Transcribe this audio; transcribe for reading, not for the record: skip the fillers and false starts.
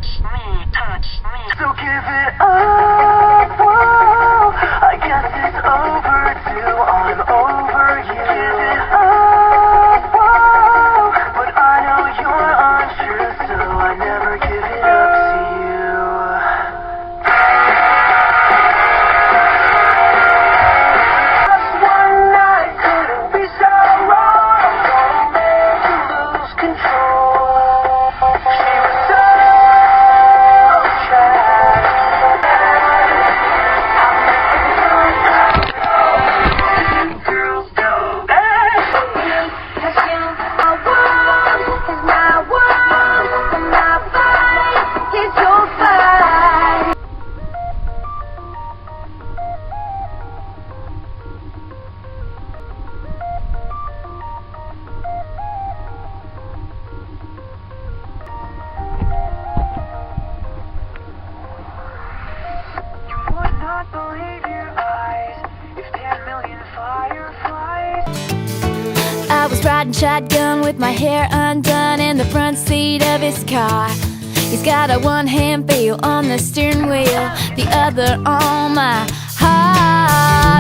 So give it up, whoa. I guess it's overdue, I'm over you. Give it up, whoa. But I know you're untrue, so I never give it up to you. Just one night couldn't be so wrong. Don't make you lose control. She was so believe your eyes if 10 million fireflies. I was riding shotgun with my hair undone in the front seat of his car. He's got a one-hand feel on the steering wheel, the other on my heart.